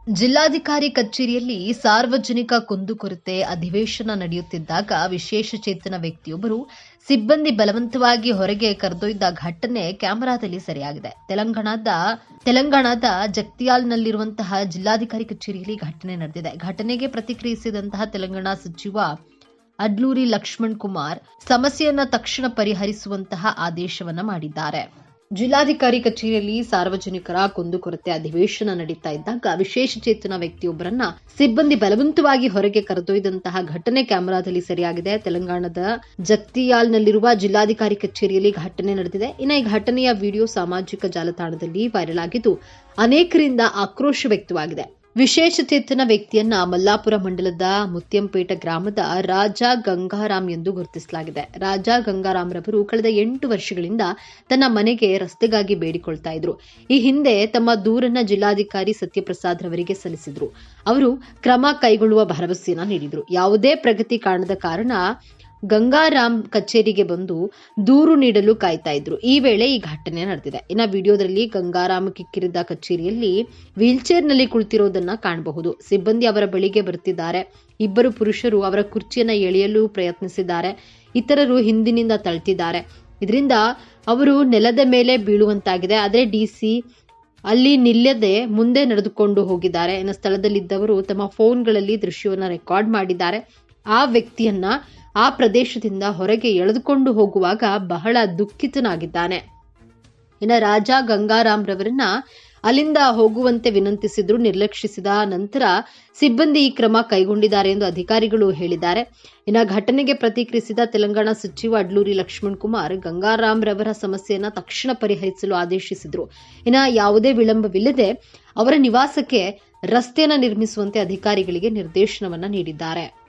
ಜಿಲ್ಲಾಧಿಕಾರಿ ಕಚೇರಿಯಲ್ಲಿ ಸಾರ್ವಜನಿಕ ಕುಂದುಕೊರತೆ ಅಧಿವೇಶನ ನಡೆಯುತ್ತಿದ್ದಾಗ ವಿಶೇಷ ಚೇತನ ವ್ಯಕ್ತಿಯೊಬ್ಬರು ಸಿಬ್ಬಂದಿ ಬಲವಂತವಾಗಿ ಹೊರಗೆ ಕರೆದೊಯ್ದ ಘಟನೆ ಕ್ಯಾಮೆರಾದಲ್ಲಿ ಸೆರೆಯಾಗಿದೆ. ತೆಲಂಗಾಣದ ಜಗ್ತಿಯಾಲ್ನಲ್ಲಿರುವಂತಹ ಜಿಲ್ಲಾಧಿಕಾರಿ ಕಚೇರಿಯಲ್ಲಿ ಘಟನೆ ನಡೆದಿದೆ. ಘಟನೆಗೆ ಪ್ರತಿಕ್ರಿಯಿಸಿದಂತಹ ತೆಲಂಗಾಣ ಸಚಿವ ಅಡ್ಲೂರಿ ಲಕ್ಷ್ಮಣ್ ಕುಮಾರ್ ಸಮಸ್ಯೆಯನ್ನು ತಕ್ಷಣ ಪರಿಹರಿಸುವಂತಹ ಆದೇಶವನ್ನ ಮಾಡಿದ್ದಾರೆ. ಜಿಲ್ಲಾಧಿಕಾರಿ ಕಚೇರಿಯಲ್ಲಿ ಸಾರ್ವಜನಿಕರ ಕುಂದುಕೊರತೆ ಅಧಿವೇಶನ ನಡೀತಾ ಇದ್ದಾಗ ವಿಶೇಷ ಚೇತನ ವ್ಯಕ್ತಿಯೊಬ್ಬರನ್ನ ಸಿಬ್ಬಂದಿ ಬಲವಂತವಾಗಿ ಹೊರಗೆ ಕರೆದೊಯ್ದಂತಹ ಘಟನೆ ಕ್ಯಾಮೆರಾದಲ್ಲಿ ಸೆರೆಯಾಗಿದೆ. ತೆಲಂಗಾಣದ ಜಗ್ತಿಯಾಲ್ನಲ್ಲಿರುವ ಜಿಲ್ಲಾಧಿಕಾರಿ ಕಚೇರಿಯಲ್ಲಿ ಘಟನೆ ನಡೆದಿದೆ. ಇನ್ನು ಈ ಘಟನೆಯ ವಿಡಿಯೋ ಸಾಮಾಜಿಕ ಜಾಲತಾಣದಲ್ಲಿ ವೈರಲ್ ಆಗಿದ್ದು ಅನೇಕರಿಂದ ಆಕ್ರೋಶ ವ್ಯಕ್ತವಾಗಿದೆ. ವಿಶೇಷ ಚೇತನ ವ್ಯಕ್ತಿಯನ್ನ ಮಲ್ಲಾಪುರ ಮಂಡಲದ ಮುತ್ಯಂಪೇಟ ಗ್ರಾಮದ ರಾಜಾ ಗಂಗಾರಾಮ್ ಎಂದು ಗುರುತಿಸಲಾಗಿದೆ. ರಾಜಾ ಗಂಗಾರಾಮ್ ರವರು ಕಳೆದ 8 ವರ್ಷಗಳಿಂದ ತನ್ನ ಮನೆಗೆ ರಸ್ತೆಗಾಗಿ ಬೇಡಿಕೊಳ್ತಾ ಇದ್ರು. ಈ ಹಿಂದೆ ತಮ್ಮ ದೂರನ್ನ ಜಿಲ್ಲಾಧಿಕಾರಿ ಸತ್ಯಪ್ರಸಾದ್ ರವರಿಗೆ ಸಲ್ಲಿಸಿದ್ರು. ಅವರು ಕ್ರಮ ಕೈಗೊಳ್ಳುವ ಭರವಸೆಯನ್ನ ನೀಡಿದ್ರು. ಯಾವುದೇ ಪ್ರಗತಿ ಕಾಣದ ಕಾರಣ ಗಂಗಾರಾಮ್ ಕಚೇರಿಗೆ ಬಂದು ದೂರು ನೀಡಲು ಕಾಯ್ತಾ ಇದ್ರು. ಈ ವೇಳೆ ಈ ಘಟನೆ ನಡೆದಿದೆ. ಇನ್ನು ವಿಡಿಯೋದಲ್ಲಿ ಗಂಗಾರಾಮ್ ಕಿಕ್ಕಿರಿದ ಕಚೇರಿಯಲ್ಲಿ ವೀಲ್ಚೇರ್ನಲ್ಲಿ ಕುಳಿತಿರೋದನ್ನ ಕಾಣಬಹುದು. ಸಿಬ್ಬಂದಿ ಅವರ ಬಳಿಗೆ ಬರುತ್ತಿದ್ದಾರೆ. ಇಬ್ಬರು ಪುರುಷರು ಅವರ ಕುರ್ಚಿಯನ್ನ ಎಳೆಯಲು ಪ್ರಯತ್ನಿಸಿದ್ದಾರೆ. ಇತರರು ಹಿಂದಿನಿಂದ ತಳ್ತಿದ್ದಾರೆ. ಇದರಿಂದ ಅವರು ನೆಲದ ಮೇಲೆ ಬೀಳುವಂತಾಗಿದೆ. ಆದರೆ ಡಿಸಿ ಅಲ್ಲಿ ನಿಲ್ಲದೆ ಮುಂದೆ ನಡೆದುಕೊಂಡು ಹೋಗಿದ್ದಾರೆ. ಇನ್ನು ಸ್ಥಳದಲ್ಲಿದ್ದವರು ತಮ್ಮ ಫೋನ್ಗಳಲ್ಲಿ ದೃಶ್ಯವನ್ನ ರೆಕಾರ್ಡ್ ಮಾಡಿದ್ದಾರೆ. ಆ ವ್ಯಕ್ತಿಯನ್ನ ಆ ಪ್ರದೇಶದಿಂದ ಹೊರಗೆ ಎಳೆದುಕೊಂಡು ಹೋಗುವಾಗ ಬಹಳ ದುಃಖಿತನಾಗಿದ್ದಾನೆ. ಇನ್ನು ರಾಜಾ ಗಂಗಾರಾಮ್ ರವರನ್ನ ಅಲ್ಲಿಂದ ಹೋಗುವಂತೆ ವಿನಂತಿಸಿದ್ರು. ನಿರ್ಲಕ್ಷಿಸಿದ ನಂತರ ಸಿಬ್ಬಂದಿ ಈ ಕ್ರಮ ಕೈಗೊಂಡಿದ್ದಾರೆ ಎಂದು ಅಧಿಕಾರಿಗಳು ಹೇಳಿದ್ದಾರೆ. ಇನ್ನು ಘಟನೆಗೆ ಪ್ರತಿಕ್ರಿಯಿಸಿದ ತೆಲಂಗಾಣ ಸಚಿವ ಅಡ್ಲೂರಿ ಲಕ್ಷ್ಮಣ್ ಕುಮಾರ್ ಗಂಗಾರಾಮ್ ರವರ ಸಮಸ್ಯೆಯನ್ನು ತಕ್ಷಣ ಪರಿಹರಿಸಲು ಆದೇಶಿಸಿದ್ರು. ಇನ್ನು ಯಾವುದೇ ವಿಳಂಬವಿಲ್ಲದೆ ಅವರ ನಿವಾಸಕ್ಕೆ ರಸ್ತೆಯನ್ನು ನಿರ್ಮಿಸುವಂತೆ ಅಧಿಕಾರಿಗಳಿಗೆ ನಿರ್ದೇಶನವನ್ನ ನೀಡಿದ್ದಾರೆ.